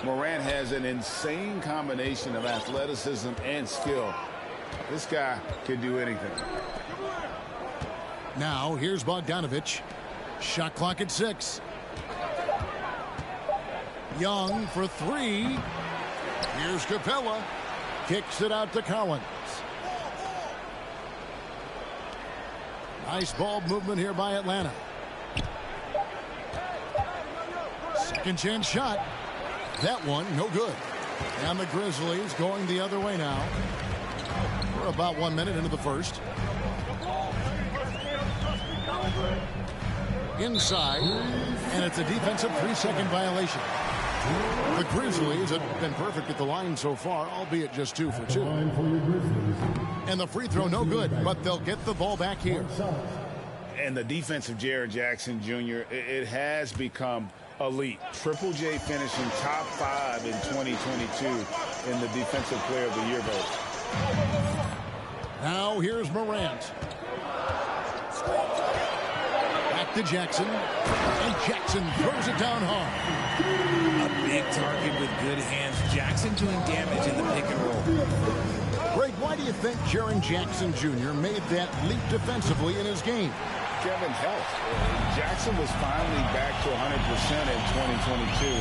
Morant has an insane combination of athleticism and skill. This guy can do anything. Now, here's Bogdanovich. Shot clock at 6. Young for 3. Here's Capella. Kicks it out to Collins. Nice ball movement here by Atlanta. Second chance shot. That one, no good. And the Grizzlies going the other way now. We're about 1 minute into the first. Inside, and it's a defensive 3-second violation. The Grizzlies have been perfect at the line so far, albeit just 2 for 2. And the free throw no good, but they'll get the ball back here. And the defense of Jaren Jackson Jr., it has become elite. Triple J finishing top 5 in 2022 in the Defensive Player of the Year vote. Now here's Morant. Back to Jackson. And Jackson throws it down hard. A big target with good hands. Jackson doing damage in the pick and roll. Greg, why do you think Jaren Jackson Jr. made that leap defensively in his game? Kevin, health. Jackson was finally back to 100% in 2022.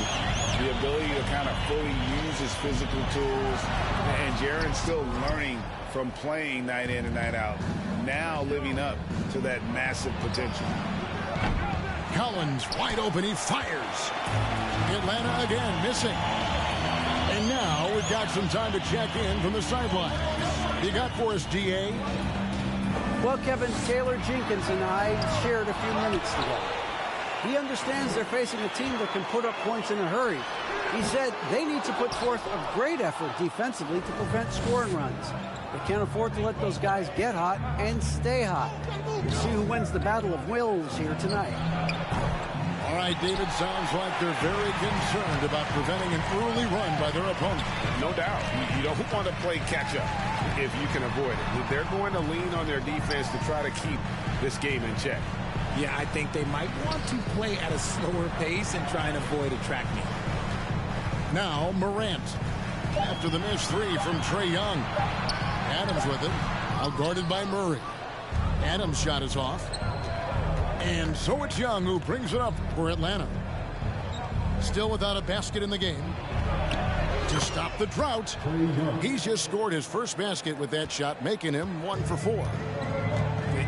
The ability to kind of fully use his physical tools. And Jaren's still learning from playing night in and night out. Now living up to that massive potential. Collins wide open. He fires. Atlanta again missing. And now we've got some time to check in from the sideline. You got for us, DA? Well, Kevin, Taylor Jenkins and I shared a few minutes together. He understands they're facing a team that can put up points in a hurry. He said they need to put forth a great effort defensively to prevent scoring runs. They can't afford to let those guys get hot and stay hot. We'll see who wins the battle of wills here tonight. All right, David, sounds like they're very concerned about preventing an early run by their opponent. No doubt. You don't want to play catch-up if you can avoid it. They're going to lean on their defense to try to keep this game in check. Yeah, I think they might want to play at a slower pace and try and avoid a track meet. Now Morant. After the missed 3 from Trae Young. Adams with it. Now guarded by Murray. Adams' shot is off. And so it's Young who brings it up for Atlanta. Still without a basket in the game. To stop the drought, he's just scored his first basket with that shot, making him 1 for 4.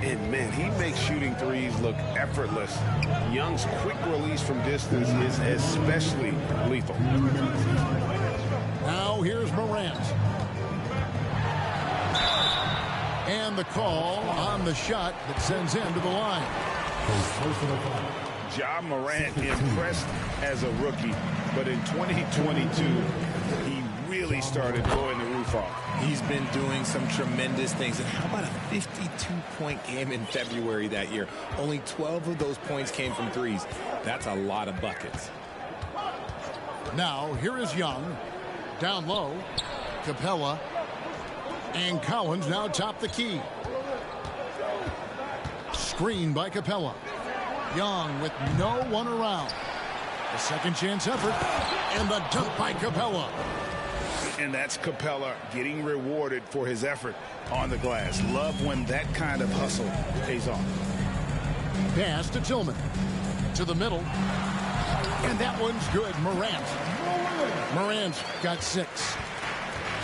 And, man, he makes shooting threes look effortless. Young's quick release from distance is especially lethal. Now here's Morant. And the call on the shot that sends him to the line. Ja Morant impressed as a rookie, but in 2022, he really started blowing the roof off. He's been doing some tremendous things. And how about a 52-point game in February that year? Only 12 of those points came from threes. That's a lot of buckets. Now, here is Young. Down low. Capella. And Collins now top the key. Screen by Capella. Young with no one around. A second chance effort. And the dunk by Capella. And that's Capella getting rewarded for his effort on the glass. Love when that kind of hustle pays off. Pass to Tillman. To the middle. And that one's good. Morant. Morant's got 6.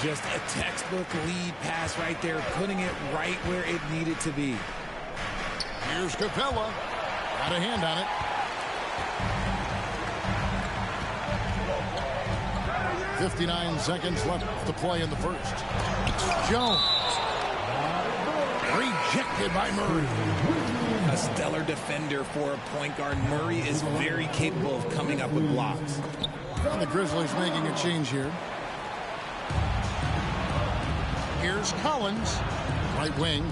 Just a textbook lead pass right there, putting it right where it needed to be. Here's Capella. Got a hand on it. .59 seconds left to play in the first. Jones. Rejected by Murray. A stellar defender for a point guard. Murray is very capable of coming up with blocks. And the Grizzlies making a change here. Here's Collins. Right wing.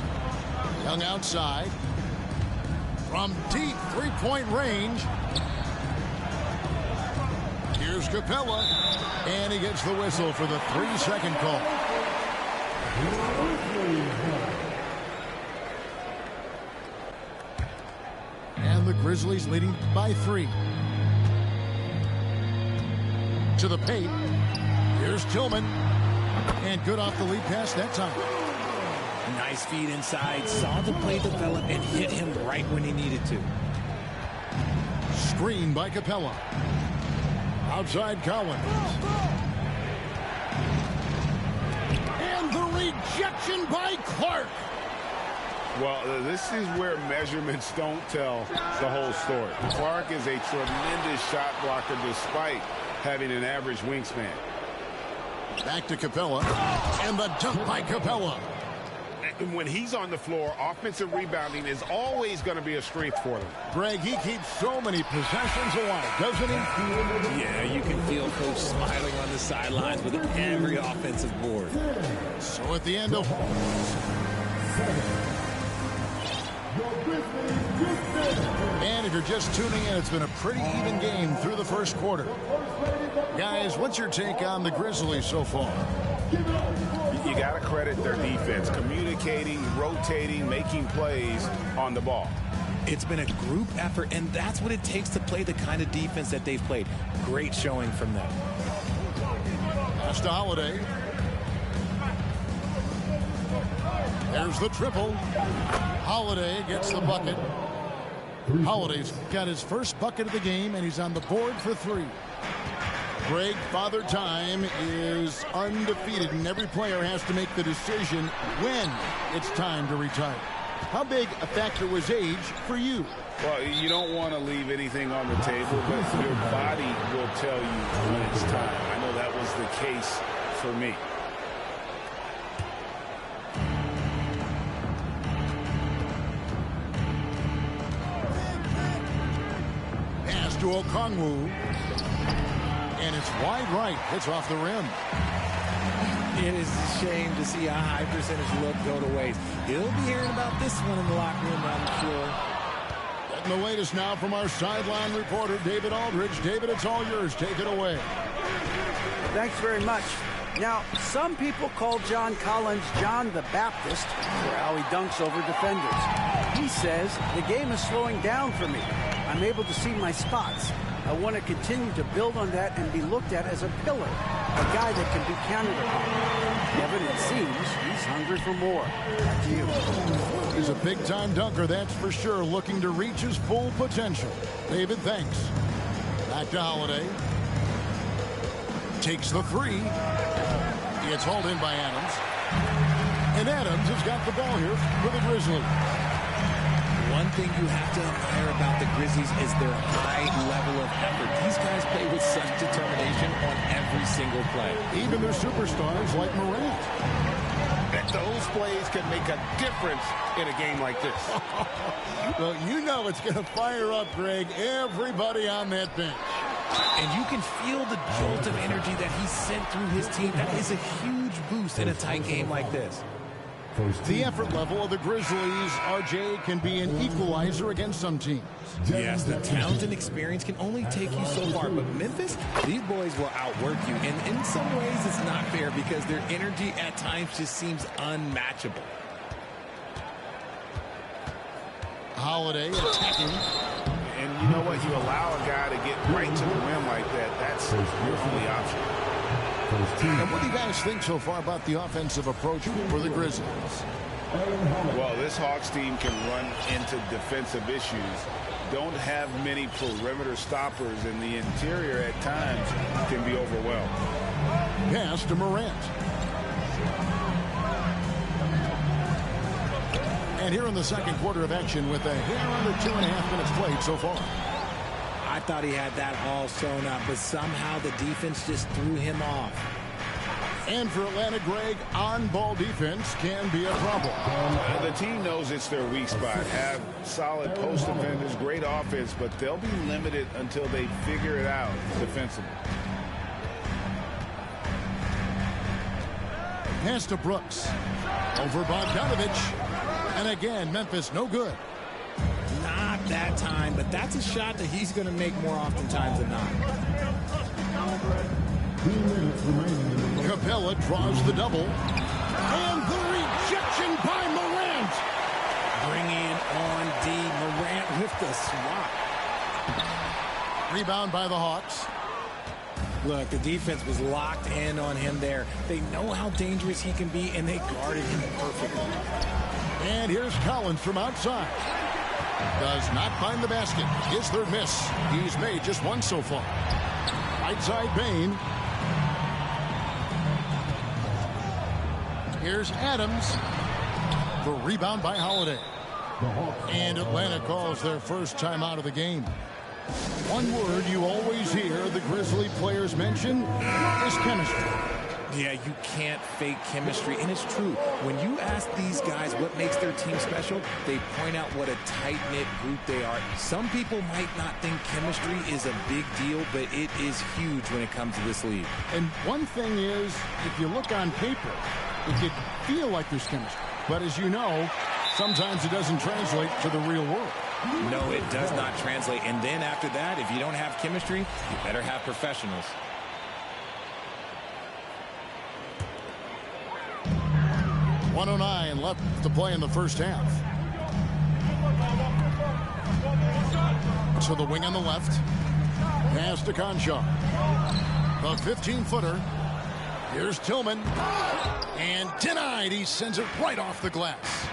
Young outside. From deep three-point range. Here's Capella. And he gets the whistle for the 3-second call. And the Grizzlies leading by 3. to the paint. Here's Tillman. And good off the lead pass that time. Nice feed inside. Saw the play develop and hit him right when he needed to. Screen by Capella. Outside Collins. And the rejection by Clark. Well, this is where measurements don't tell the whole story. Clark is a tremendous shot blocker despite having an average wingspan. Back to Capella. And the dunk by Capella. And when he's on the floor, offensive rebounding is always going to be a strength for them. Greg, he keeps so many possessions alive, doesn't he? Yeah, you can feel Coach smiling on the sidelines with every offensive board. So at the end of... And if you're just tuning in, it's been a pretty even game through the first quarter. Guys, what's your take on the Grizzlies so far? You got to credit their defense, communicating, rotating, making plays on the ball. It's been a group effort, and that's what it takes to play the kind of defense that they've played. Great showing from them. Pass to Holiday. There's the triple. Holiday gets the bucket. Holiday's got his first bucket of the game, and he's on the board for three. Greg, Father Time is undefeated, and every player has to make the decision when it's time to retire. How big a factor was age for you? Well, you don't want to leave anything on the table, but your body will tell you when it's time. I know that was the case for me. Pass to Okongwu. And it's wide right. It's off the rim. It is a shame to see a high percentage look go to waste. He'll be hearing about this one in the locker room, I'm sure. Getting the latest now from our sideline reporter, David Aldridge. David, it's all yours. Take it away. Thanks very much. Now, some people call John Collins John the Baptist for how he dunks over defenders. He says, the game is slowing down for me. I'm able to see my spots. I want to continue to build on that and be looked at as a pillar, a guy that can be counted upon. Kevin, it seems he's hungry for more. Back to you. He's a big-time dunker, that's for sure, looking to reach his full potential. David, thanks. Back to Holiday. Takes the three. He gets hauled in by Adams. And Adams has got the ball here for the Grizzlies. One thing you have to admire about the Grizzlies is their high level of effort. These guys play with such determination on every single play. Even their superstars like Morant. And those plays can make a difference in a game like this. Well, you know it's going to fire up, Greg, everybody on that bench. And you can feel the jolt of energy that he sent through his team. That is a huge boost in a tight game like this. The effort level of the Grizzlies, RJ, can be an equalizer against some teams. Yes, the talent and experience can only take you so far. But Memphis, these boys will outwork you. And in some ways, it's not fair because their energy at times just seems unmatchable. Holiday attacking. And you know what? You allow a guy to get right to the rim like that. That's your only option. And what do you guys think so far about the offensive approach for the Grizzlies? Well, this Hawks team can run into defensive issues. Don't have many perimeter stoppers, and the interior at times can be overwhelmed. Pass to Morant. And here in the second quarter of action with a hair under 2.5 minutes played so far. I thought he had that all sewn up, but somehow the defense just threw him off. And for Atlanta, Greg, on-ball defense can be a problem. The team knows it's their weak spot. Have solid post defenders, great offense, but they'll be limited until they figure it out defensively. Pass to Brooks. Over Bogdanovich. And again, Memphis no good. Not that time, but that's a shot that he's going to make more oftentimes than not. Capella draws the double. And the rejection by Morant. Bringing on D. Morant with the swat. Rebound by the Hawks. Look, the defense was locked in on him there. They know how dangerous he can be, and they guarded him perfectly. And here's Collins from outside. Does not find the basket. His third miss. He's made just one so far. Right side Bain. Here's Adams. The rebound by Holiday. And Atlanta calls their first timeout of the game. One word you always hear the Grizzly players mention is chemistry. Yeah, you can't fake chemistry, and it's true. When you ask these guys what makes their team special, they point out what a tight-knit group they are. Some people might not think chemistry is a big deal, but it is huge when it comes to this league. And one thing is, if you look on paper, it could feel like there's chemistry. But as you know, sometimes it doesn't translate to the real world. No, it does not translate. And then after that, if you don't have chemistry, you better have professionals. .109 left to play in the first half. To the wing on the left. Pass to Conchar. The 15-footer. Here's Tillman. And denied. He sends it right off the glass.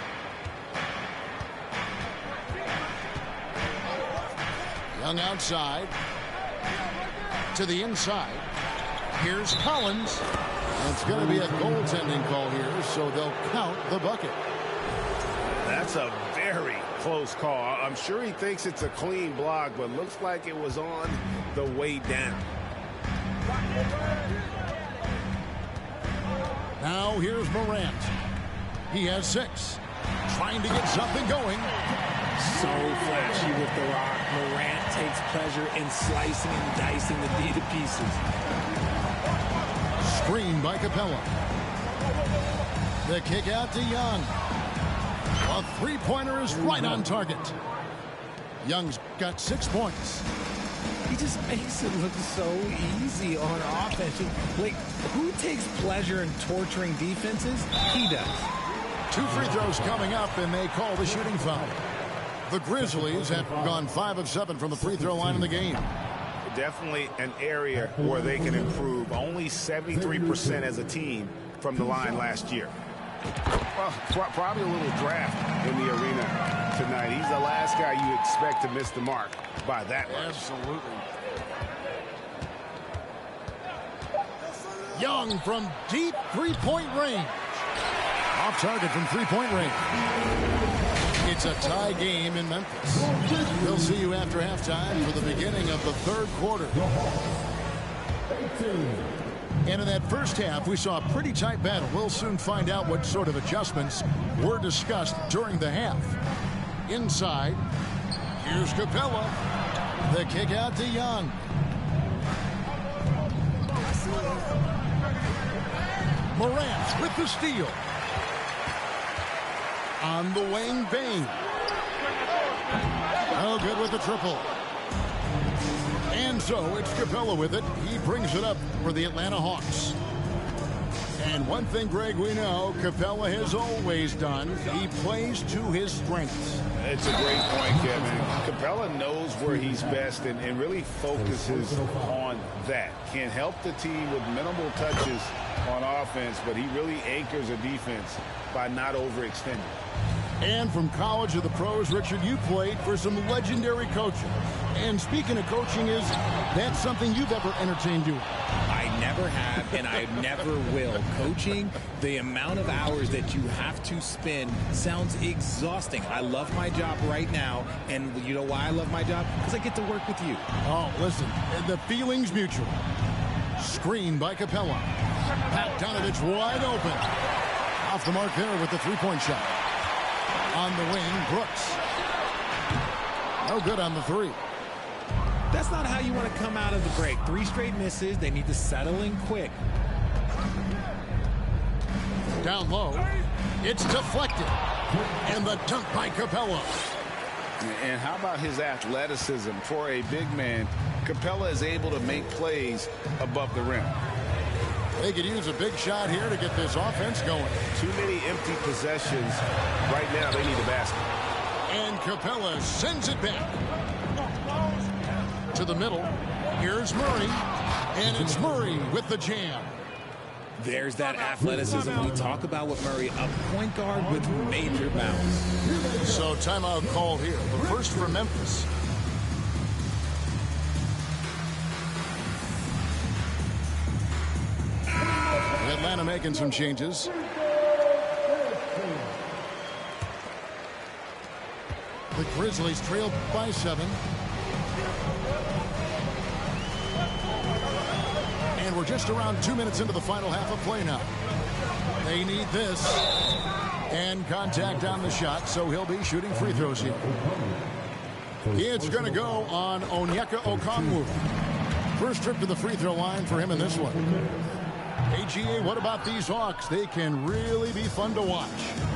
Young outside. To the inside. Here's Collins. It's going to be a goaltending call here, so they'll count the bucket. That's a very close call. I'm sure he thinks it's a clean block, but looks like it was on the way down. Now here's Morant. He has 6. Trying to get something going. So flashy with the rock. Morant takes pleasure in slicing and dicing the D to pieces. Screen by Capella. The kick out to Young. A three-pointer is right on target. Young's got 6 points. He just makes it look so easy on offense. Like, who takes pleasure in torturing defenses? He does. 2 free throws coming up, and they call the shooting foul. The Grizzlies have gone 5 of 7 from the free throw line in the game. Definitely an area where they can improve. Only 73% as a team from the line last year. Well, probably a little draft in the arena tonight. He's the last guy you expect to miss the mark by that much. Absolutely. Young from deep three-point range. Off target from three-point range. It's a tie game in Memphis. We'll see you after halftime for the beginning of the third quarter. And in that first half, we saw a pretty tight battle. We'll soon find out what sort of adjustments were discussed during the half. Inside, here's Capella. The kick out to Young. Morant with the steal. On the wing, Bain. Oh, good with the triple. And so it's Capella with it. He brings it up for the Atlanta Hawks. And one thing, Greg, we know Capella has always done. He plays to his strengths. It's a great point, Kevin. Capella knows where he's best and really focuses on that. Can help the team with minimal touches on offense, but he really anchors a defense by not overextending. And from college to the pros, Richard, you played for some legendary coaches. And speaking of coaching, is that something you've ever entertained doing? I never have, and I never will. Coaching, the amount of hours that you have to spend sounds exhausting. I love my job right now, and you know why I love my job? Because I get to work with you. Oh, listen, the feeling's mutual. Screen by Capella. Pat Donovich wide open. Off the mark there with the three-point shot. On the wing, Brooks. No good on the three. That's not how you want to come out of the break. 3 straight misses. They need to settle in quick. Down low. It's deflected. And the dunk by Capella. And how about his athleticism? For a big man, Capella is able to make plays above the rim. They could use a big shot here to get this offense going. Too many empty possessions. Right now, they need a basket. And Capella sends it back. To the middle. Here's Murray. And it's Murray with the jam. There's that athleticism. We talk about with Murray, a point guard with major bounce. So timeout called here. The first for Memphis. Atlanta making some changes. The Grizzlies trail by 7. And we're just around 2 minutes into the final half of play now. They need this. And contact on the shot, so he'll be shooting free throws here. It's going to go on Onyeka Okongwu. First trip to the free throw line for him in this one. AGA, what about these Hawks? They can really be fun to watch.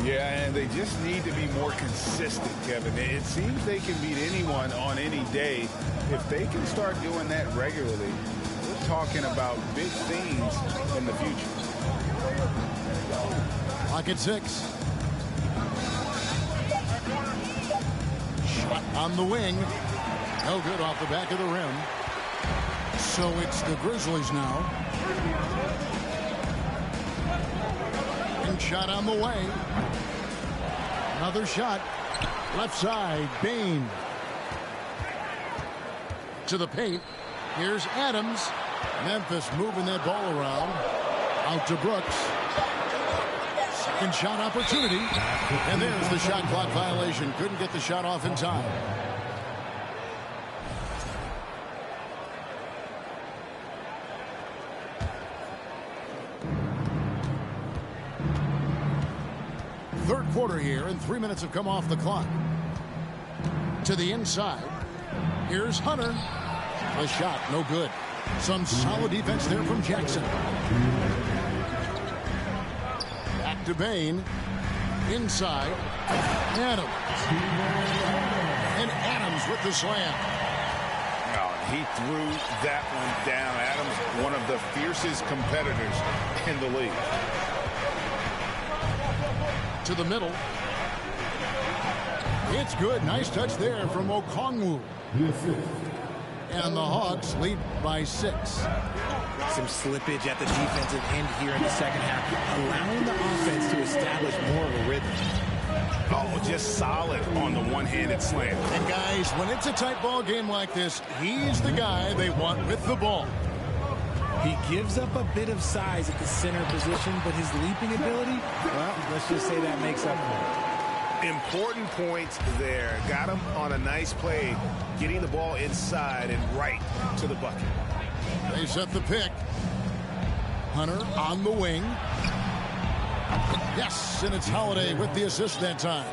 Yeah, and they just need to be more consistent, Kevin. It seems they can beat anyone on any day. If they can start doing that regularly, we're talking about big things in the future. Clock at 6. Shot on the wing. No good off the back of the rim. So it's the Grizzlies now. And shot on the way. Another shot. Left side, Bain. To the paint. Here's Adams. Memphis moving that ball around. Out to Brooks. Second shot opportunity. And there's the shot clock violation. Couldn't get the shot off in time. Third quarter here, and 3 minutes have come off the clock. To the inside. Here's Hunter. A shot, no good. Some solid defense there from Jackson. Back to Bain. Inside. Adams. And Adams with the slam. He threw that one down. Adams, one of the fiercest competitors in the league. To the middle. It's good. Nice touch there from Okongwu. And the Hawks lead by 6. Some slippage at the defensive end here in the second half, allowing the offense to establish more of a rhythm. Oh, just solid on the one-handed slam. And guys, when it's a tight ball game like this, he's the guy they want with the ball. He gives up a bit of size at the center position, but his leaping ability, well, let's just say that makes up for it. Important points there. Got him on a nice play, getting the ball inside and right to the bucket. They set the pick. Hunter on the wing. Yes, and it's Holiday with the assist that time.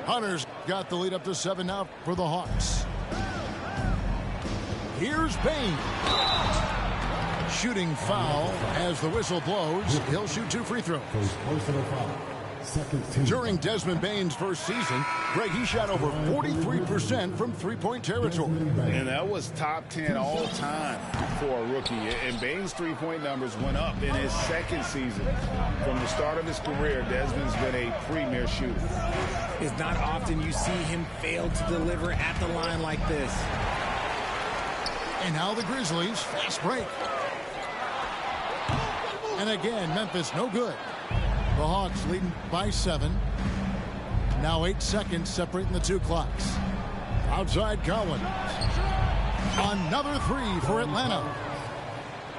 Hunter's got the lead up to 7 now for the Hawks. Here's Bain. Shooting foul as the whistle blows. He'll shoot 2 free throws. During Desmond Bain's first season, Greg, he shot over 43% from three-point territory. And that was top 10 all time for a rookie. And Bain's three-point numbers went up in his second season. From the start of his career, Desmond's been a premier shooter. It's not often you see him fail to deliver at the line like this. And now the Grizzlies, fast break. And again, Memphis no good. The Hawks leading by 7. Now 8 seconds separating the 2 clocks. Outside Collins. Another 3 for Atlanta.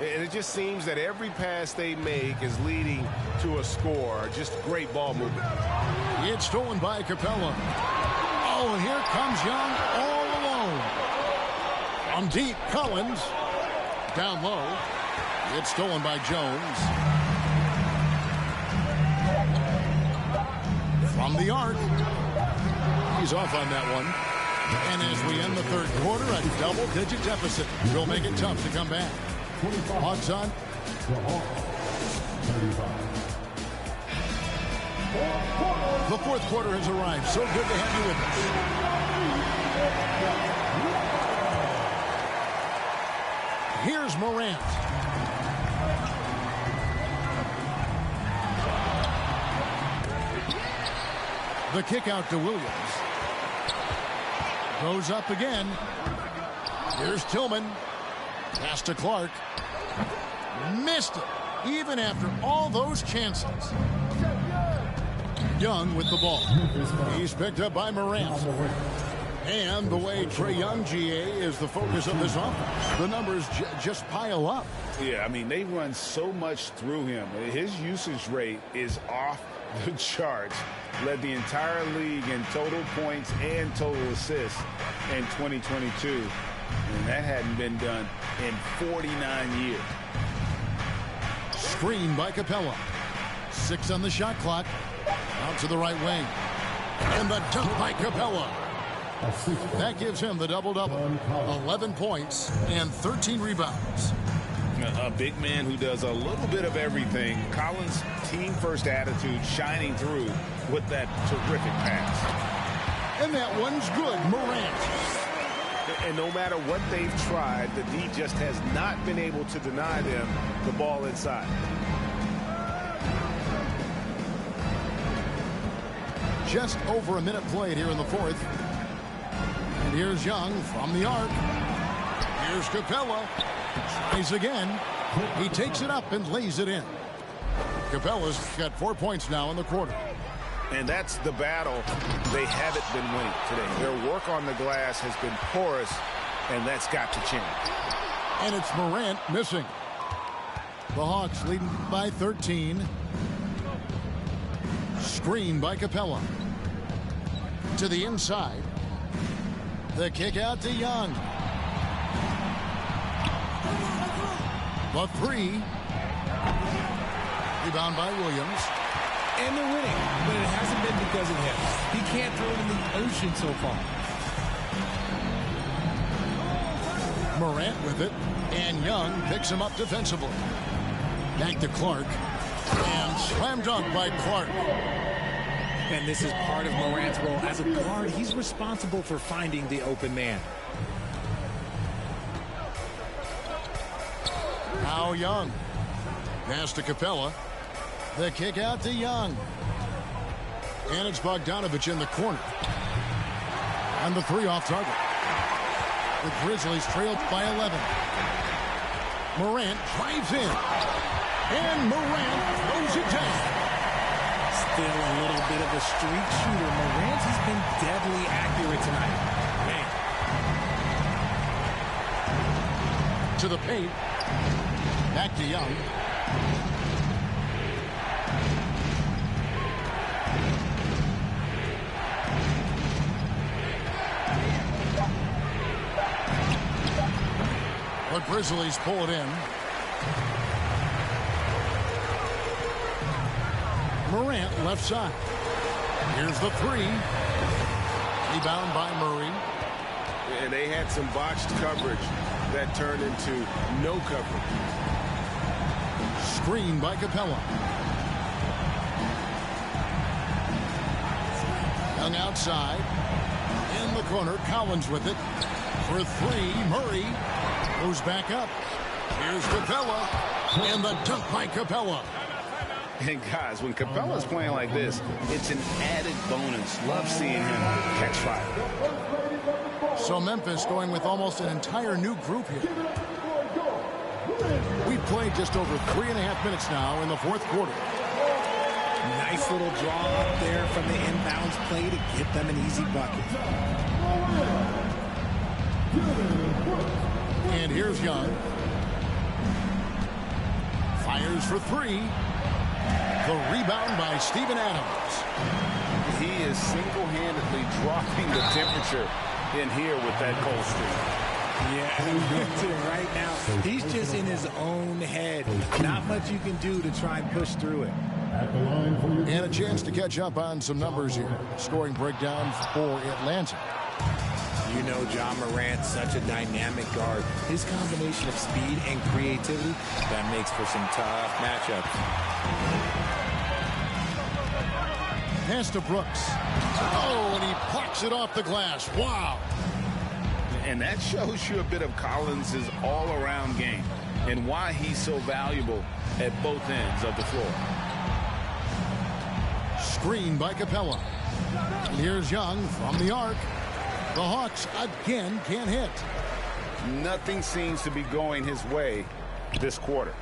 And it just seems that every pass they make is leading to a score. Just great ball movement. It's stolen by Capella. Oh, and here comes Young all alone. On deep, Collins. Down low. It's stolen by Jones. From the arc. He's off on that one. And as we end the third quarter, a double-digit deficit will make it tough to come back. Hawks on. The fourth quarter has arrived. So good to have you with us. Here's Morant. The kick out to Williams. Goes up again. Here's Tillman. Pass to Clark. Missed it, even after all those chances. Young with the ball. He's picked up by Morant. And the way Trae Young, GA, is the focus of this offense. The numbers just pile up. Yeah, I mean, they run so much through him. His usage rate is off the charts. Led the entire league in total points and total assists in 2022. And that hadn't been done in 49 years. Screen by Capella. 6 on the shot clock. Out to the right wing. And the dunk by Capella. That gives him the double-double. 11 points and 13 rebounds. A big man who does a little bit of everything. Collins' team-first attitude shining through with that terrific pass. And that one's good, Morant. And no matter what they've tried, the D just has not been able to deny them the ball inside. Just over a minute played here in the fourth. And here's Young from the arc. Here's Capella. Tries again. He takes it up and lays it in. Capella's got 4 points now in the quarter. And that's the battle they haven't been winning today. Their work on the glass has been porous, and that's got to change. And it's Morant missing. The Hawks leading by 13. Screen by Capella. To the inside. The kick out to Young. The three. Rebound by Williams. And they're winning, but it hasn't been because of him. He can't throw it in the ocean so far. Morant with it, and Young picks him up defensively. Back to Clark, and slam dunk by Clark. And this is part of Morant's role. As a guard, he's responsible for finding the open man. Now Young. Pass to Capella. The kick out to Young. And it's Bogdanovich in the corner. And the three off target. The Grizzlies trailed by 11. Morant drives in. And Morant throws it down. Still a little bit of a streak shooter. Morant has been deadly accurate tonight. Man. To the paint. Back to Young. The Grizzlies pull it in. Morant left side. Here's the three. Rebound by Murray. And they had some botched coverage that turned into no coverage. Screen by Capella. Young outside. In the corner, Collins with it. For three, Murray goes back up. Here's Capella. And the dunk by Capella. And guys, when Capella's playing like this, it's an added bonus. Love seeing him catch fire. So Memphis going with almost an entire new group here. We've played just over 3.5 minutes now in the fourth quarter. Nice little draw up there from the inbounds play to get them an easy bucket. And here's Young. Fires for three. The rebound by Steven Adams. He is single-handedly dropping the temperature in here with that cold streak. Yeah, right now, he's just in his own head. Not much you can do to try and push through it. And a chance to catch up on some numbers here. Scoring breakdown for Atlanta. You know John Morant, such a dynamic guard. His combination of speed and creativity, that makes for some tough matchups. Pass to Brooks. Oh, and he plucks it off the glass. Wow. And that shows you a bit of Collins' all-around game and why he's so valuable at both ends of the floor. Screen by Capella. And here's Young from the arc. The Hawks again can't hit. Nothing seems to be going his way this quarter.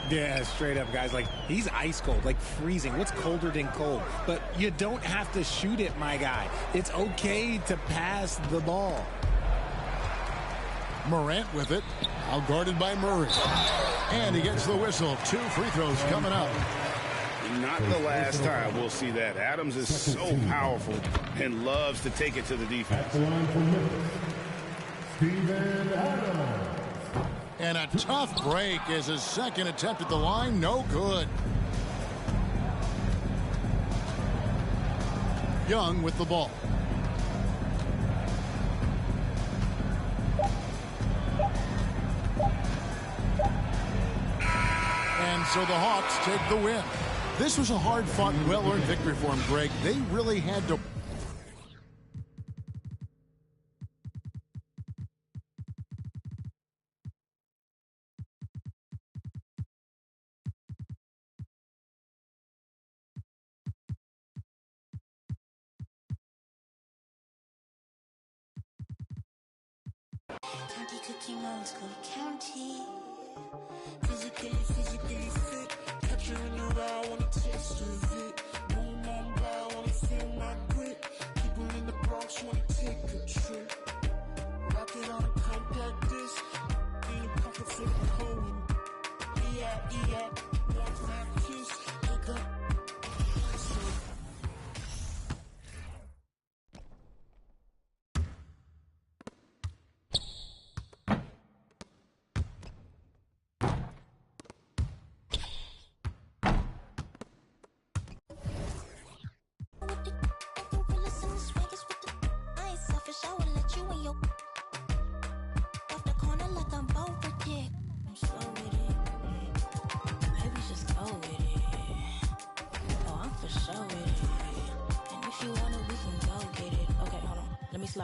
Yeah, straight up, guys. Like, he's ice cold, like freezing. What's colder than cold? But you don't have to shoot it, my guy. It's okay to pass the ball. Morant with it. Out guarded by Murray. And he gets the whistle. 2 free throws coming up. Not the last time we'll see that. Adams is so powerful and loves to take it to the defense. And a tough break as his second attempt at the line. No good. Young with the ball. And so the Hawks take the win. This was a hard-fought, well-earned victory for him, Greg. They really had to... County cooking old school county. Physically fit. Catch you in the raw, wanna taste of it. Boom, boom, blah, wanna feel my grit. People in the Bronx wanna take a trip. Rock it on a compact disc. In a pocket full of coin. Yeah. One fat kiss. Look up.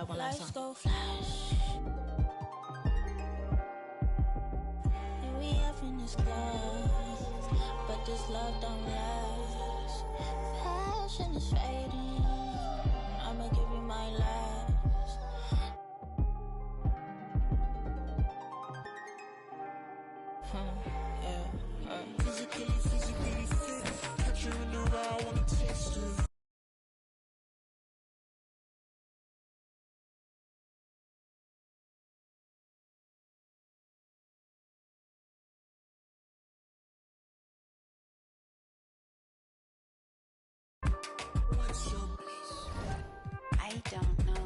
One last song. Go flash. And we have in this class, but this love don't last. Passion is fading. I'ma give you my last. Physically fit. Catch you in the raw, wanna taste it. I don't know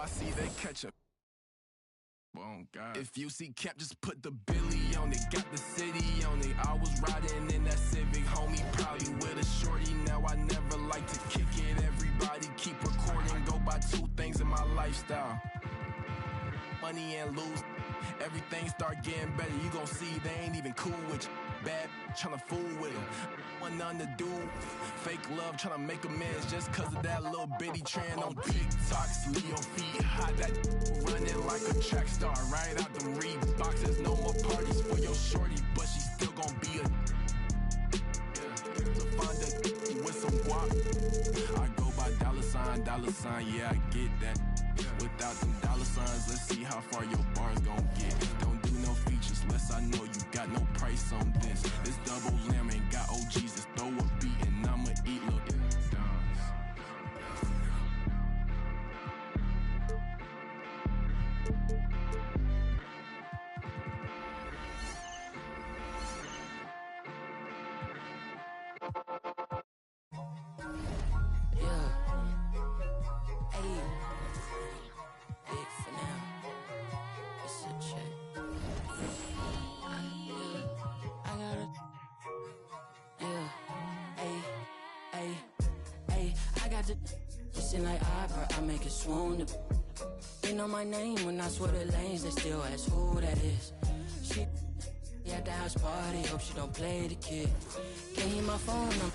I see they catch up. Oh God. If you see Cap, just put the Billy on it. Got the city on it. I was riding in that Civic, homie, probably with a shorty. Now I never like to kick it. Everybody keep recording. Go by two things in my lifestyle: money and lose. Everything start getting better. You gon' see they ain't even cool with you. Bad tryna fool with them. Want nothing to do. Fake love tryna make amends just cause of that little bitty trend on TikTok. Leave your feet hot. That running like a track star. Right out them Reeboks. There's no more parties for your shorty, but she still gon' be a to find a with some guap. I go by dollar sign, yeah, I get that. Without them dollar signs, let's see how far your bars gon' get. Don't do no features unless I know you got no price on this. This double lamb ain't got OGs, just throw a beat and I'ma eat little like opera, I make it swoon. They know my name when I swear the lanes, they still ask who that is. She at the house party, hope she don't play the kid. Can't hear my phone number.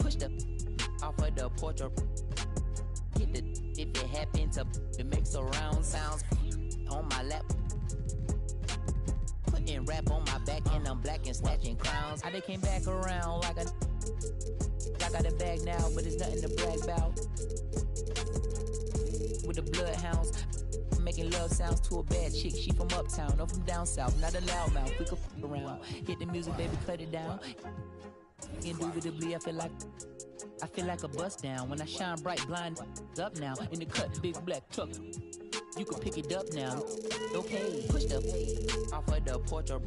Push the off of the porch or hit the If it happen to it makes surround sounds on my lap. Putting rap on my back and I'm black and snatching crowns. How they came back around like a I got a bag now, but it's nothing to brag about. With the bloodhounds, making love sounds to a bad chick. She from uptown, no from down south, not a loudmouth. We could f around. Hit the music, baby, cut it down. Indubitably, I feel like a bust down. When I shine bright, blind up now. In the cut, big black truck. You can pick it up now. Okay, push the off of the porch or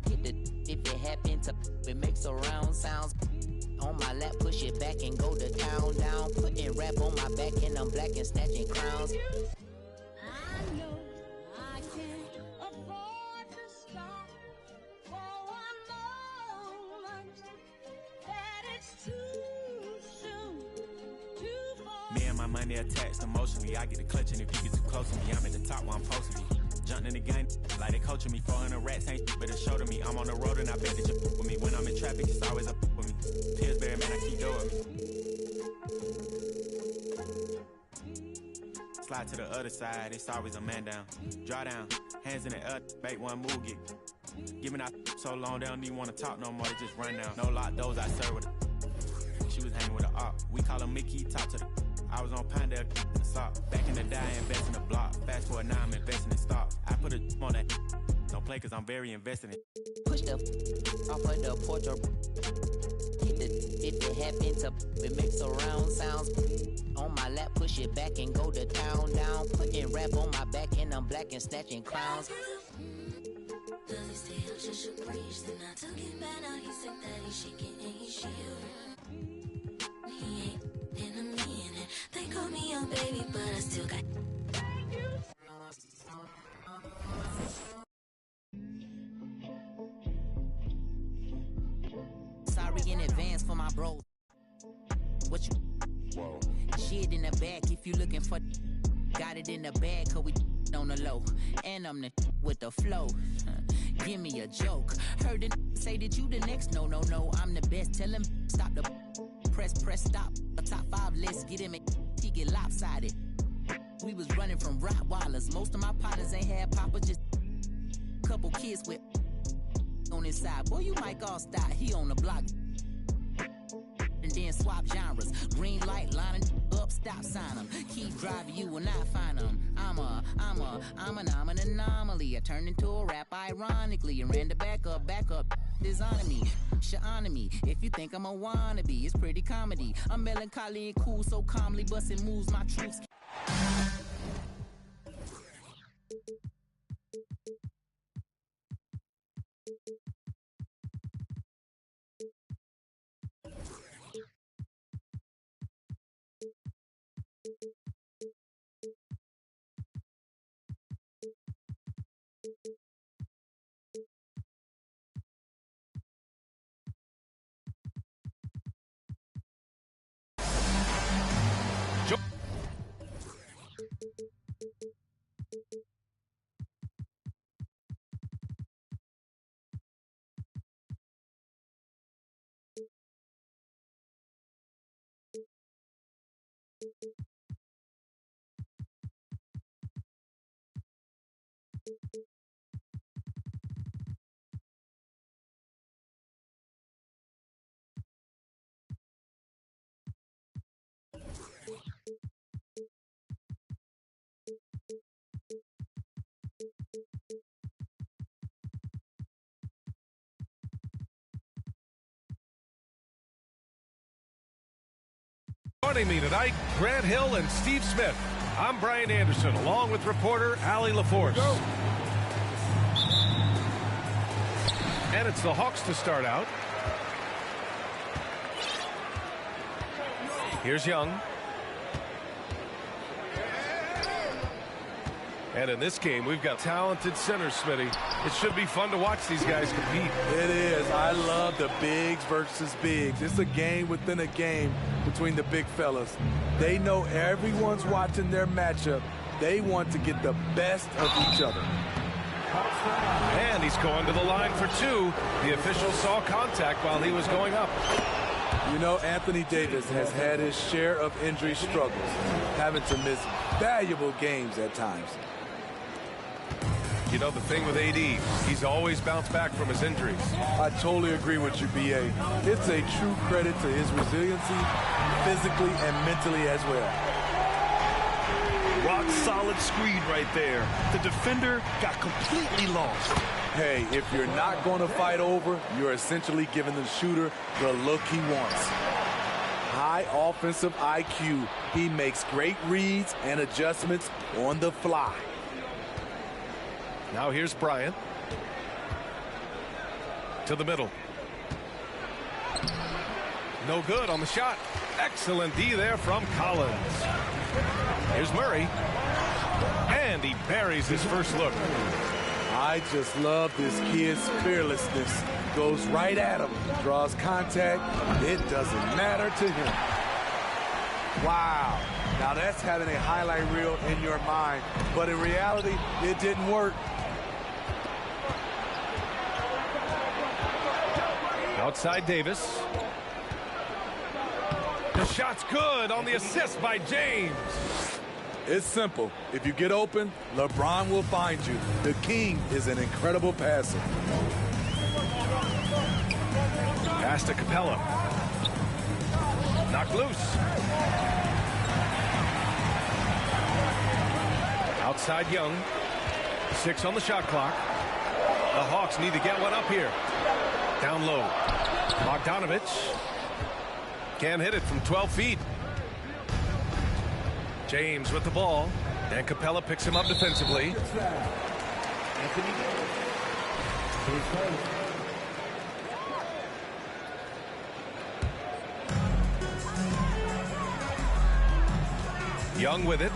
hit the if it happen to it makes surround sounds. On my lap, push it back and go to town down. Putting rap on my back and I'm black and snatching crowns. I know I can't afford to stop for one moment. That it's too soon, too far. Me and my money attached emotionally. I get the clutch and if you get too close to me, I'm at the top where I'm supposed to be. Jumping in the game, like they coaching me. 400 rats ain't but a show to me. I'm on the road and I bet that you with me. When I'm in traffic, it's always a with me. Pillsbury, man, I keep doing me. Slide to the other side, it's always a man down. Draw down, hands in the air, make one move, get. Giving out so long, they don't even want to talk no more, they just run down. No lock doors, I serve with her. She was hanging with a op. We call her Mickey, talk to the. I was on Pinedale in the sock. Back in the day, I invest in the block. Fast forward now, I'm investing in stock. I put a on that. Don't play cause I'm very invested in. Push the off of the porch or hit the if it happen to it makes surround sounds. On my lap, push it back and go to town down. Putting rap on my back and I'm black and snatching crowns. Does he still just should preach? Then I took it back, now he said that he's shaking and he's shivering. He ain't in a minute. They call me young baby, but I still got. Sorry in advance for my bros. What you? Whoa. Shit in the back if you looking for. Got it in the bag, cause we on the low. And I'm the with the flow. Give me a joke. Heard it say that you the next. No, I'm the best. Tell him stop the press, stop. A top 5 list, get him and he get lopsided. We was running from Rottweilers. Most of my partners ain't had papa, just couple kids with on his side. Boy, you might all stop. He on the block. And then swap genres. Green light, lining up, stop sign them. Keep driving, you will not find them. I'm an anomaly. I turned into a rap ironically and ran the back up. Designing me, shine me. If you think I'm a wannabe, it's pretty comedy. I'm melancholy and cool, so calmly busting moves. My troops. Joining me tonight, Grant Hill and Steve Smith. I'm Brian Anderson, along with reporter Allie LaForce. And it's the Hawks to start out. Here's Young. And in this game, we've got talented centers, Smitty. It should be fun to watch these guys compete. It is. I love the bigs versus bigs. It's a game within a game between the big fellas. They know everyone's watching their matchup. They want to get the best of each other. And he's going to the line for 2. The official saw contact while he was going up. You know, Anthony Davis has had his share of injury struggles, having to miss valuable games at times. You know, the thing with AD, he's always bounced back from his injuries. I totally agree with you, B.A. It's a true credit to his resiliency, physically and mentally as well. Rock solid screen right there. The defender got completely lost. Hey, if you're not going to fight over, you're essentially giving the shooter the look he wants. High offensive IQ. He makes great reads and adjustments on the fly. Now here's Bryant. To the middle. No good on the shot. Excellent D there from Collins. Here's Murray. And he buries his first look. I just love this kid's fearlessness. Goes right at him. Draws contact. It doesn't matter to him. Wow. Now that's having a highlight reel in your mind. But in reality, it didn't work. Outside Davis. The shot's good on the assist by James. It's simple. If you get open, LeBron will find you. The king is an incredible passer. Pass to Capella. Knocked loose. Outside Young. 6 on the shot clock. The Hawks need to get one up here. Down low. Bogdanovich. Can't hit it from 12 feet. James with the ball. And Capella picks him up defensively. Young with it.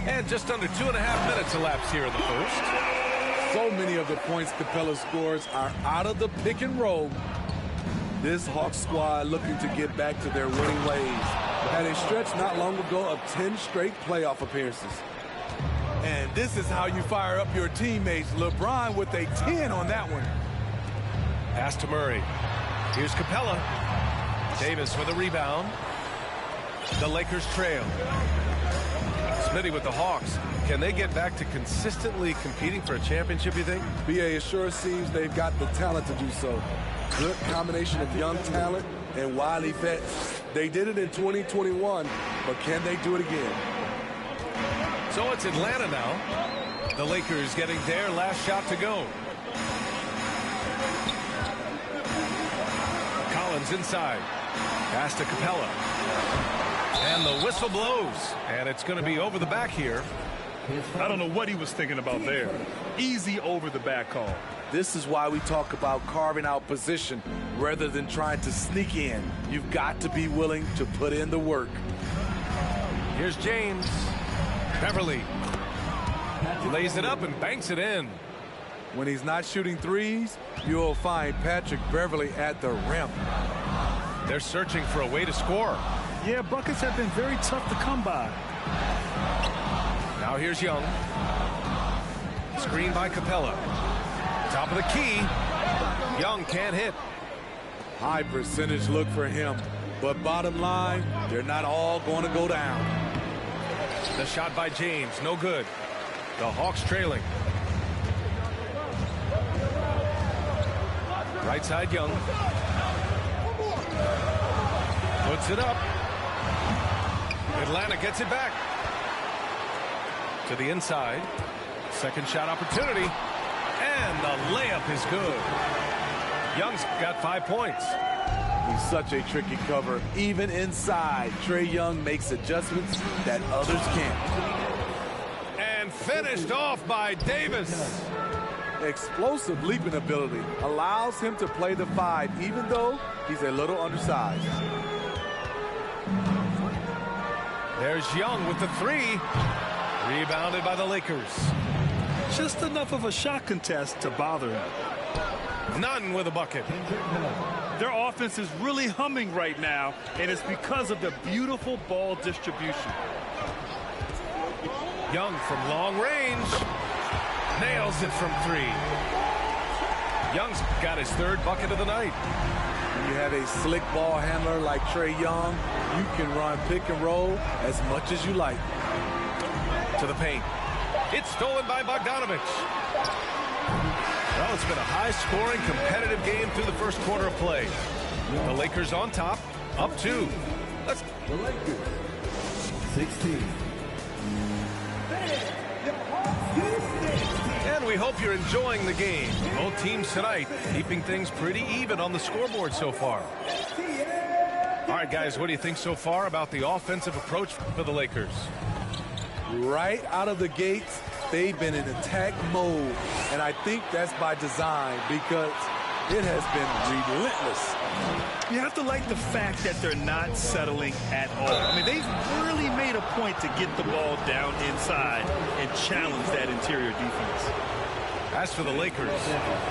And just under 2.5 minutes elapsed here in the first. So many of the points Capella scores are out of the pick and roll. This Hawks squad looking to get back to their winning ways. Had a stretch not long ago of 10 straight playoff appearances. And this is how you fire up your teammates. LeBron with a 10 on that one. Pass to Murray. Here's Capella. Davis with a rebound. The Lakers trail. Smitty with the Hawks. Can they get back to consistently competing for a championship, you think? BA, it sure seems they've got the talent to do so. Good combination of young talent and wily vets. They did it in 2021, but can they do it again? So it's Atlanta now. The Lakers getting their last shot to go. Collins inside. Pass to Capella. And the whistle blows. And it's going to be over the back here. I don't know what he was thinking about there. Easy over the back call. This is why we talk about carving out position rather than trying to sneak in. You've got to be willing to put in the work. Here's James. Beverly lays it up and banks it in. When he's not shooting threes, you'll find Patrick Beverly at the rim. They're searching for a way to score. Yeah, buckets have been very tough to come by. Now here's Young. Screen by Capella. Top of the key. Young can't hit. High percentage look for him. But bottom line, they're not all going to go down. The shot by James, no good. The Hawks trailing. Right side Young. Puts it up. Atlanta gets it back. To the inside. Second shot opportunity. And the layup is good. Young's got 5 points. He's such a tricky cover. Even inside, Trae Young makes adjustments that others can't. And finished off by Davis. Explosive leaping ability allows him to play the 5, even though he's a little undersized. There's Young with the 3. Rebounded by the Lakers. Just enough of a shot contest to bother him. None with a bucket. Their offense is really humming right now, and it's because of the beautiful ball distribution. Young from long range. Nails it from 3. Young's got his third bucket of the night. When you have a slick ball handler like Trae Young, you can run pick and roll as much as you like. To the paint. It's stolen by Bogdanovich. Well, it's been a high-scoring, competitive game through the first quarter of play. The Lakers on top, up 2. The Lakers, 16. And we hope you're enjoying the game. Both teams tonight keeping things pretty even on the scoreboard so far. All right, guys, what do you think so far about the offensive approach for the Lakers? Right out of the gates, they've been in attack mode. And I think that's by design because it has been relentless. You have to like the fact that they're not settling at all. I mean, they've really made a point to get the ball down inside and challenge that interior defense. As for the Lakers,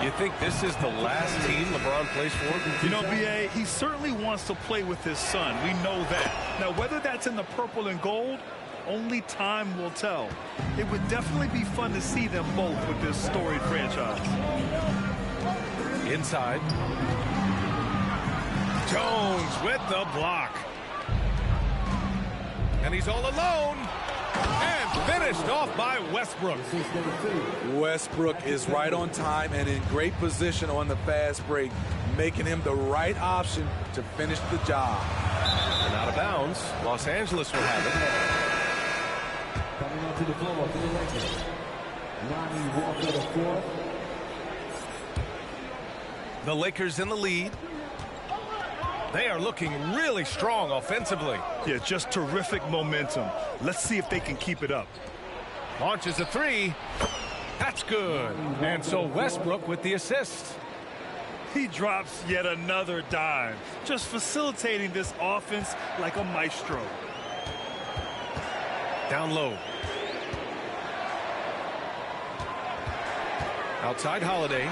you think this is the last team LeBron plays for? You know, B.A., he certainly wants to play with his son. We know that. Now, whether that's in the purple and gold, only time will tell. It would definitely be fun to see them both with this storied franchise. Inside. Jones with the block. And he's all alone. And finished off by Westbrook. Westbrook is right on time and in great position on the fast break, making him the right option to finish the job. And out of bounds, Los Angeles will have it. Coming onto the floor for the Lakers, Lonnie Walker the fourth. The Lakers in the lead. They are looking really strong offensively. Yeah, just terrific momentum. Let's see if they can keep it up. Launches a 3. That's good. And so Westbrook with the assist. He drops yet another dime, just facilitating this offense like a maestro. Down low. Outside Holiday.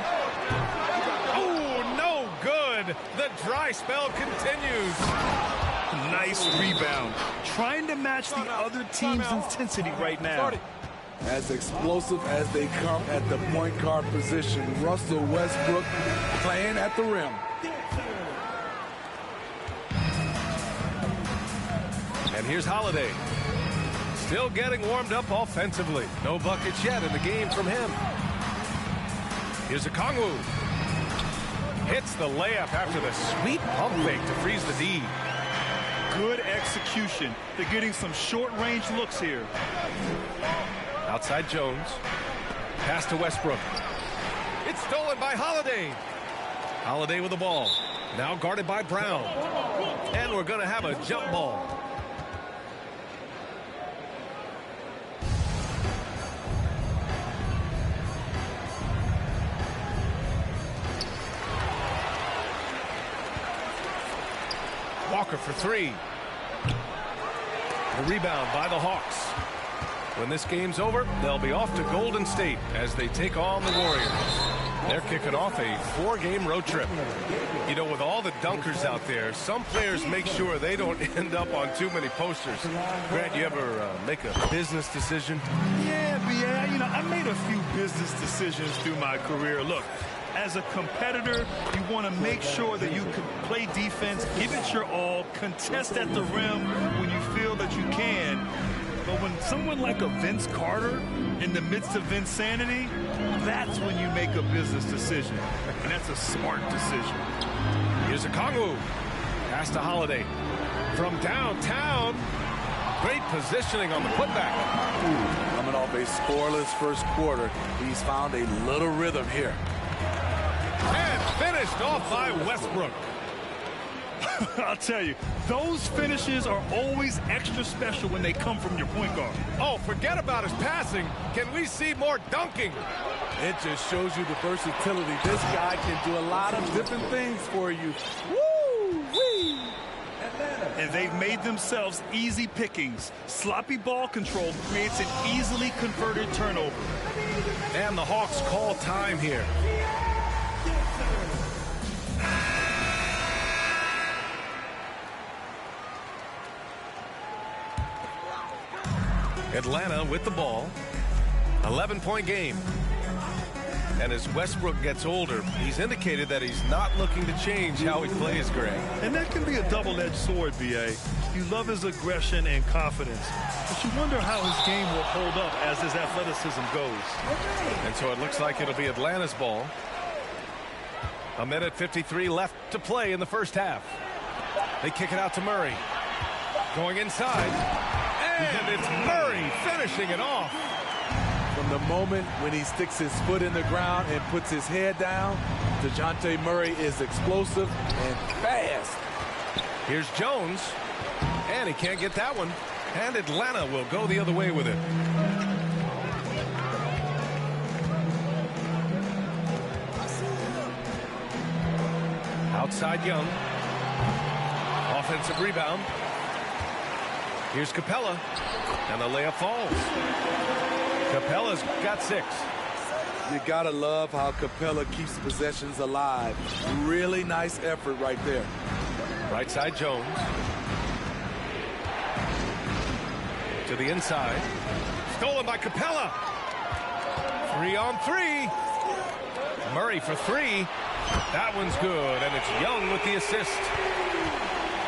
Oh, no good. The dry spell continues. Nice rebound. Trying to match the other team's intensity right now. As explosive as they come at the point guard position, Russell Westbrook playing at the rim. And here's Holiday. Still getting warmed up offensively. No buckets yet in the game from him. Here's Okongwu. Hits the layup after the sweet pump fake to freeze the D. Good execution. They're getting some short-range looks here. Outside Jones. Pass to Westbrook. It's stolen by Holiday. Holiday with the ball. Now guarded by Brown. And we're going to have a jump ball. Walker for 3. The rebound by the Hawks. When this game's over, they'll be off to Golden State as they take on the Warriors. They're kicking off a 4-game road trip. You know, with all the dunkers out there, some players make sure they don't end up on too many posters. Grant, you ever make a business decision? Yeah, you know, I made a few business decisions through my career. Look, as a competitor, you want to make sure that you can play defense, give it your all, contest at the rim when you feel that you can. But when someone like a Vince Carter in the midst of insanity, that's when you make a business decision. And that's a smart decision. Here's Okongwu. Pass to Holiday. From downtown. Great positioning on the putback. Coming off a scoreless first quarter, he's found a little rhythm here. And finished off by Westbrook. I'll tell you, those finishes are always extra special when they come from your point guard. Oh, forget about his passing. Can we see more dunking? It just shows you the versatility. This guy can do a lot of different things for you. Woo-wee! And they've made themselves easy pickings. Sloppy ball control creates an easily converted turnover. And the Hawks call time here. Atlanta with the ball. 11-point game. And as Westbrook gets older, he's indicated that he's not looking to change how he plays, Greg. And that can be a double-edged sword, B.A. You love his aggression and confidence, but you wonder how his game will hold up as his athleticism goes. And so it looks like it'll be Atlanta's ball. 1:53 left to play in the first half. They kick it out to Murray. Going inside. And it's Murray finishing it off. From the moment when he sticks his foot in the ground and puts his head down, DeJounte Murray is explosive and fast. Here's Jones. And he can't get that one. And Atlanta will go the other way with it. Outside Young. Offensive rebound. Here's Capella. And the layup falls. Capella's got 6. You gotta love how Capella keeps possessions alive. Really nice effort right there. Right side Jones. To the inside. Stolen by Capella. 3-on-3. Murray for 3. That one's good, and it's Young with the assist.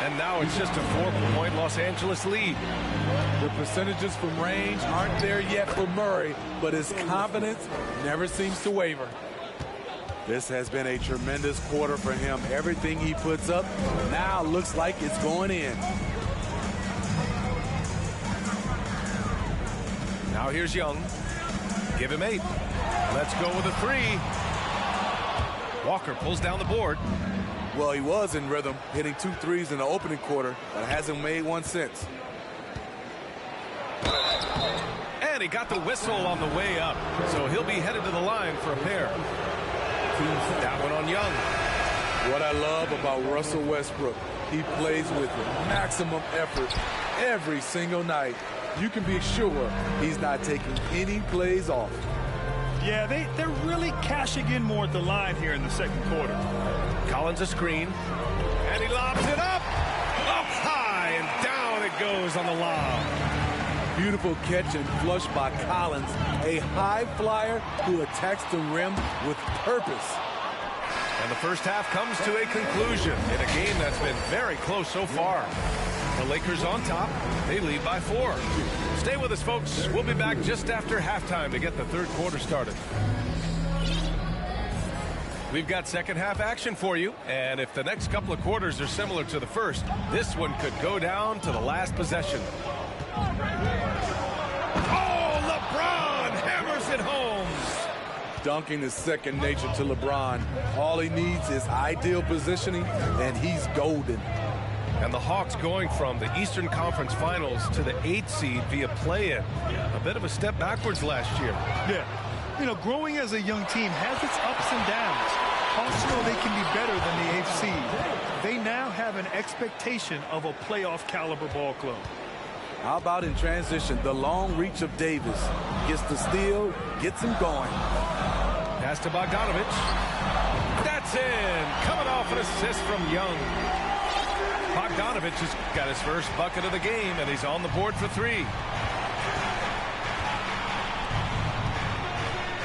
And now it's just a 4-point Los Angeles lead. The percentages from range aren't there yet for Murray, but his confidence never seems to waver. This has been a tremendous quarter for him. Everything he puts up now looks like it's going in. Now here's Young. Give him 8. Let's go with a 3. Walker pulls down the board. Well, he was in rhythm, hitting 2 threes in the opening quarter, but hasn't made one since. And he got the whistle on the way up, so he'll be headed to the line for a pair. That one on Young. What I love about Russell Westbrook, he plays with maximum effort every single night. You can be sure he's not taking any plays off. Yeah, they're really cashing in more at the line here in the second quarter. Collins a screen, and he lobs it up high, and down it goes on the lob. Beautiful catch and flush by Collins, a high flyer who attacks the rim with purpose. And the first half comes to a conclusion in a game that's been very close so far. The Lakers on top. They lead by 4. Stay with us, folks. We'll be back just after halftime to get the third quarter started. We've got second half action for you, and if the next couple of quarters are similar to the first, this one could go down to the last possession. Oh, LeBron hammers it home. Dunking is second nature to LeBron. All he needs is ideal positioning, and he's golden. And the Hawks going from the Eastern Conference Finals to the 8th seed via play-in. A bit of a step backwards last year. Yeah. You know, growing as a young team has its ups and downs. Hawks know they can be better than the 8th seed. They now have an expectation of a playoff caliber ball club. How about in transition, the long reach of Davis. Gets the steal, gets him going. Pass to Bogdanovich. That's in. Coming off an assist from Young. Bogdanovich has got his first bucket of the game, and he's on the board for 3.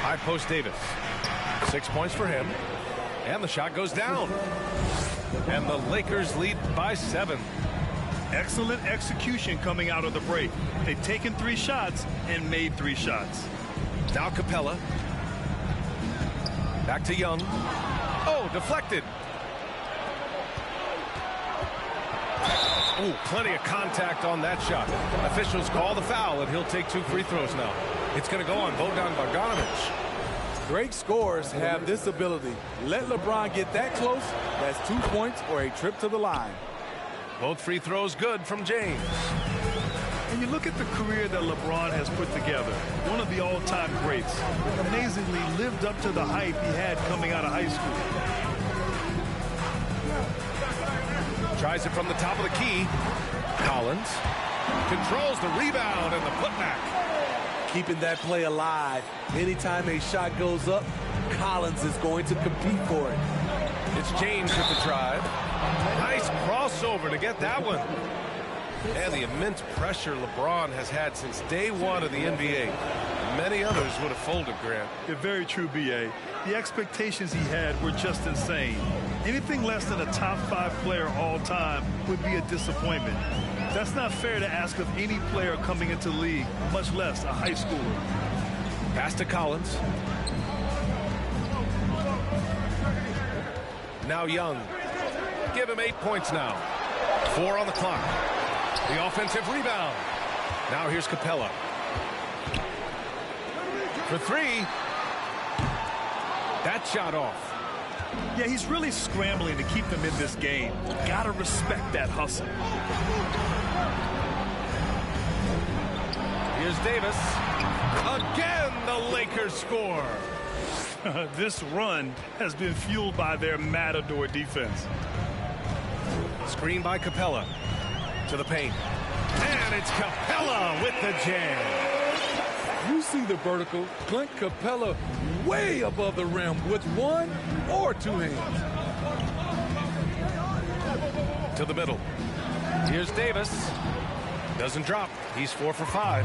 High post Davis. 6 points for him. And the shot goes down. And the Lakers lead by 7. Excellent execution coming out of the break. They've taken 3 shots and made 3 shots. Now Capella. Back to Young. Oh, deflected. Oh, plenty of contact on that shot. Officials call the foul, and he'll take 2 free throws now. It's going to go on Bogdan Bogdanovich. Great scorers have this ability. Let LeBron get that close, that's 2 points or a trip to the line. Both free throws good from James. And you look at the career that LeBron has put together, one of the all-time greats. Amazingly lived up to the hype he had coming out of high school. Tries it from the top of the key. Collins controls the rebound and the putback. Keeping that play alive. Anytime a shot goes up, Collins is going to compete for it. It's James with the drive. Nice crossover to get that one. And the immense pressure LeBron has had since day 1 of the NBA. Many others would have folded, Grant. Yeah, very true, B.A. The expectations he had were just insane. Anything less than a top 5 player all time would be a disappointment. That's not fair to ask of any player coming into the league, much less a high schooler. Pass to Collins. Now Young. Give him 8 points now. 4 on the clock. The offensive rebound. Now here's Capella. For 3. That shot off. Yeah, he's really scrambling to keep them in this game. Gotta respect that hustle. Here's Davis. Again, the Lakers score. This run has been fueled by their matador defense. Screen by Capella. To the paint. And it's Capella with the jam. You see the vertical. Clint Capella way above the rim with 1 or 2 hands. To the middle. Here's Davis. Doesn't drop. He's 4 for 5.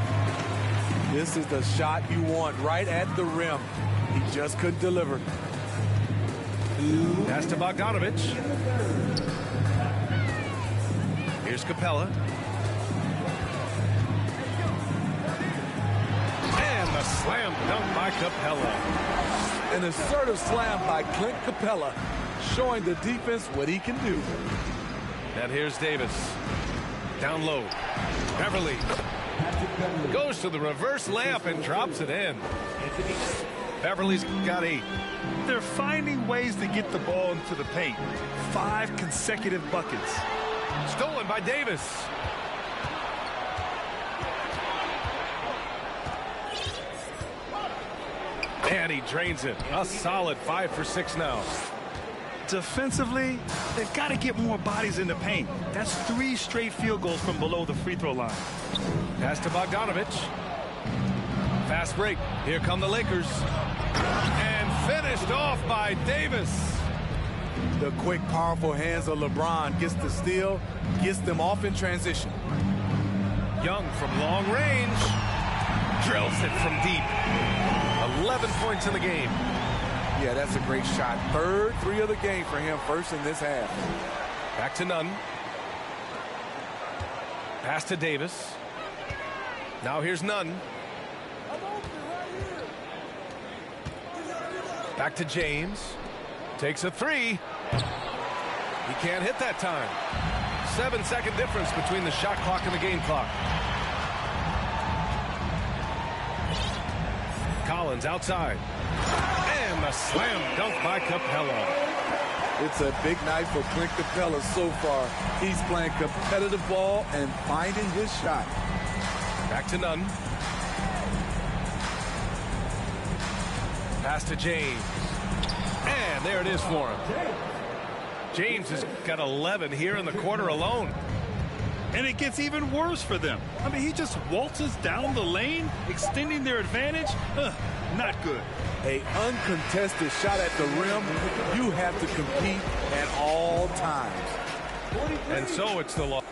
This is the shot you want right at the rim. He just couldn't deliver. Pass to Bogdanovich. Here's Capella. And the slam dunk by Capella. An assertive slam by Clint Capella, showing the defense what he can do. And here's Davis. Down low. Beverly goes to the reverse layup and drops it in. Beverly's got 8. They're finding ways to get the ball into the paint. 5 consecutive buckets. Stolen by Davis. And he drains it. A solid 5 for 6 now. Defensively, they've got to get more bodies in the paint. That's 3 straight field goals from below the free throw line. Pass to Bogdanovich. Fast break. Here come the Lakers. And finished off by Davis. The quick, powerful hands of LeBron gets the steal, gets them off in transition. Young from long range. Drills it from deep. 11 points in the game. Yeah, that's a great shot. 3rd 3 of the game for him, first in this half. Back to Nunn. Pass to Davis. Now here's Nunn. Back to James. Takes a 3. He can't hit that time. 7-second difference between the shot clock and the game clock. Collins outside. And the slam dunk by Capella. It's a big night for Clint Capella so far. He's playing competitive ball and finding his shot. Back to Nunn. Pass to James. And there it is for him. James has got 11 here in the quarter alone. And it gets even worse for them. I mean, he just waltzes down the lane, extending their advantage. Not good. A uncontested shot at the rim. You have to compete at all times. And so it's the loss.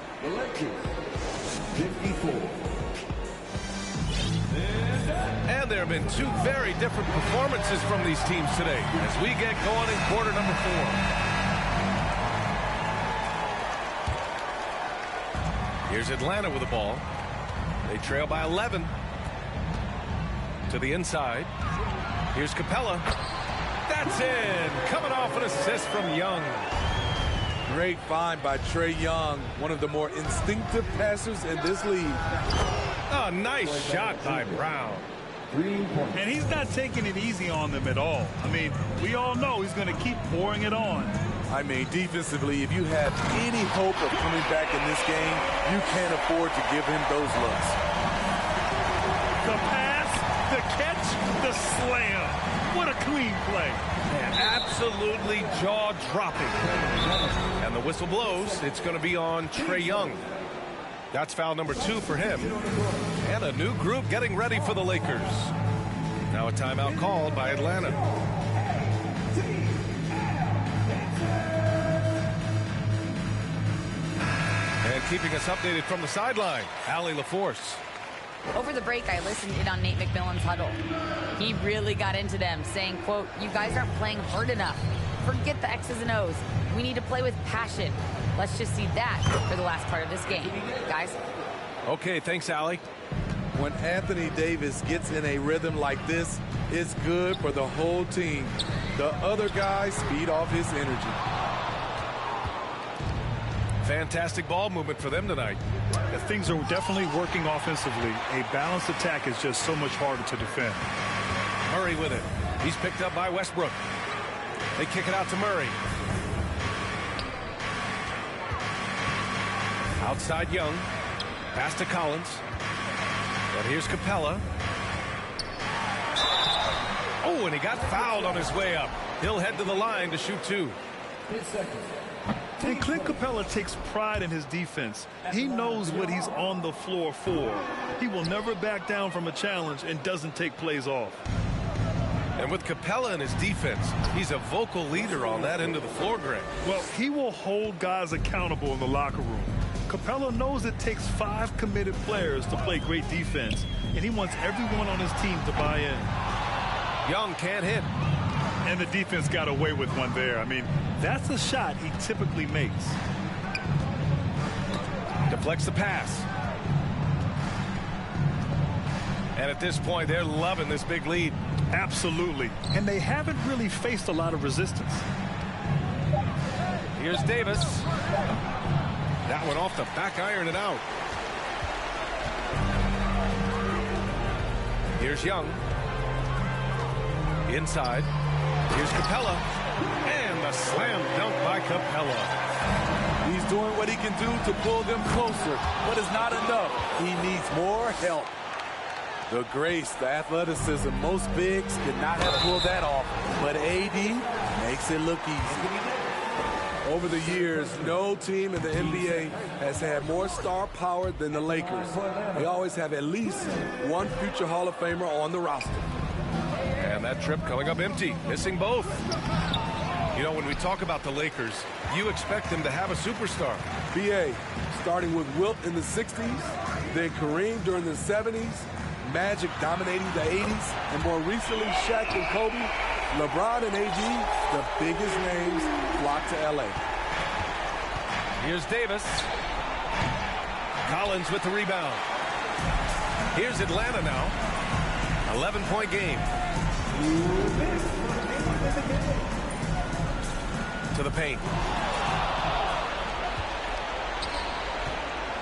54. And there have been 2 very different performances from these teams today as we get going in quarter number 4. Here's Atlanta with the ball. They trail by 11. To the inside. Here's Capella. That's in. Coming off an assist from Young. Great find by Trae Young, one of the more instinctive passers in this league. A nice shot by Brown. And he's not taking it easy on them at all. I mean, we all know he's going to keep pouring it on. I mean, defensively, if you have any hope of coming back in this game, you can't afford to give him those looks. The pass, the catch, the slam. What a clean play. Man, absolutely jaw-dropping. And the whistle blows. It's going to be on Trae Young. That's foul number 2 for him. And a new group getting ready for the Lakers. Now a timeout called by Atlanta. And keeping us updated from the sideline, Allie LaForce. Over the break, I listened in on Nate McMillan's huddle. He really got into them, saying, quote, "You guys aren't playing hard enough. Forget the X's and O's. We need to play with passion. Let's just see that for the last part of this game. Guys." Okay, thanks, Allie. When Anthony Davis gets in a rhythm like this, it's good for the whole team. The other guys feed off his energy. Fantastic ball movement for them tonight. Things are definitely working offensively. A balanced attack is just so much harder to defend. Murray with it. He's picked up by Westbrook. They kick it out to Murray. Outside Young. Pass to Collins. But here's Capella. Oh, and he got fouled on his way up. He'll head to the line to shoot two. And Clint Capella takes pride in his defense. He knows what he's on the floor for. He will never back down from a challenge and doesn't take plays off. And with Capella in his defense, he's a vocal leader on that end of the floor, Greg. Well, he will hold guys accountable in the locker room. Capella knows it takes 5 committed players to play great defense, and he wants everyone on his team to buy in. Young can't hit. And the defense got away with one there. I mean, that's a shot he typically makes. Deflects the pass. And at this point, they're loving this big lead. Absolutely. And they haven't really faced a lot of resistance. Here's Davis. That one off the back iron and out. Here's Young. Inside. Here's Capella. And the slam dunk by Capella. He's doing what he can do to pull them closer, but it's not enough. He needs more help. The grace, the athleticism, most bigs could not have pulled that off, but AD makes it look easy. Over the years, no team in the NBA has had more star power than the Lakers. They always have at least one future Hall of Famer on the roster. And that trip coming up empty, missing both. You know, when we talk about the Lakers, you expect them to have a superstar. BA, starting with Wilt in the 60s, then Kareem during the 70s, Magic dominating the 80s, and more recently Shaq and Kobe, LeBron and AD, the biggest names flock to LA. Here's Davis. Collins with the rebound. Here's Atlanta now. 11-point game. To the paint.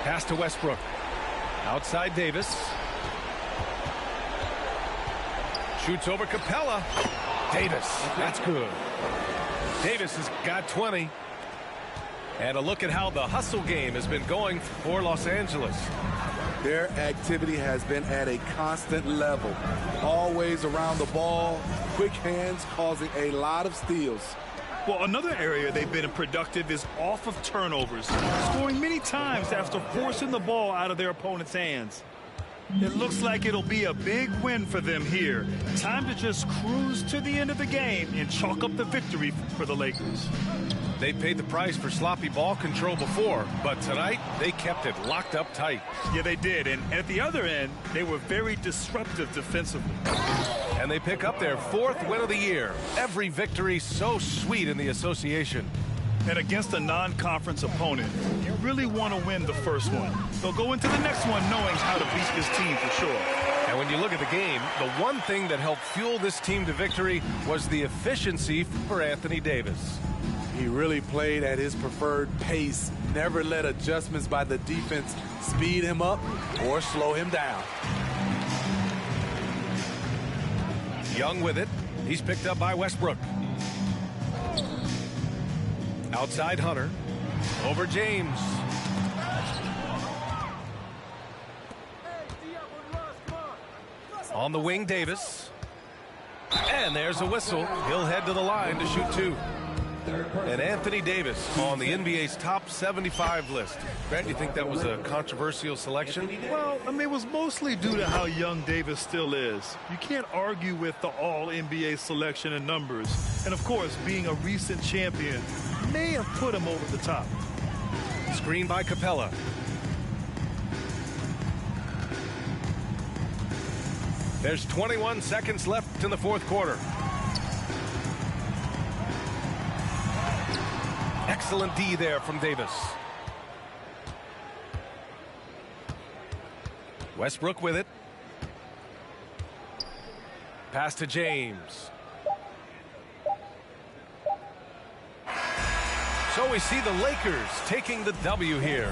Pass to Westbrook. Outside Davis. Shoots over Capella. Davis. That's good. Davis has got 20. And a look at how the hustle game has been going for Los Angeles. Their activity has been at a constant level. Always around the ball. Quick hands causing a lot of steals. Well, another area they've been productive is off of turnovers, scoring many times after forcing the ball out of their opponent's hands. It looks like it'll be a big win for them here. Time to just cruise to the end of the game and chalk up the victory for the Lakers. They paid the price for sloppy ball control before, but tonight they kept it locked up tight. Yeah, they did. And at the other end, they were very disruptive defensively. And they pick up their 4th win of the year. Every victory so sweet in the association. And against a non-conference opponent, you really want to win the first one. They'll go into the next one knowing how to beat this team for sure. And when you look at the game, the one thing that helped fuel this team to victory was the efficiency for Anthony Davis. He really played at his preferred pace, never let adjustments by the defense speed him up or slow him down. Young with it. He's picked up by Westbrook. Outside Hunter. Over James. On the wing, Davis. And there's a whistle. He'll head to the line to shoot 2. And Anthony Davis on the NBA's top 75 list. Grant, you think that was a controversial selection? Well, I mean, it was mostly due to how young Davis still is. You can't argue with the all-NBA selection and numbers. And, of course, being a recent champion may have put him over the top. Screen by Capella. There's 21 seconds left in the fourth quarter. Excellent D there from Davis. Westbrook with it. Pass to James. So we see the Lakers taking the W here.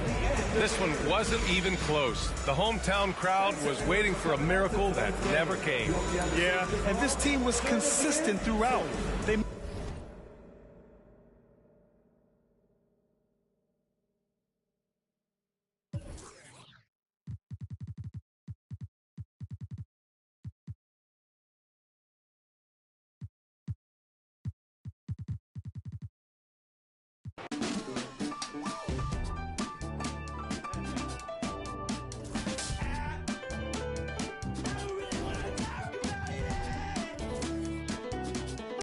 This one wasn't even close. The hometown crowd was waiting for a miracle that never came. Yeah, and this team was consistent throughout. They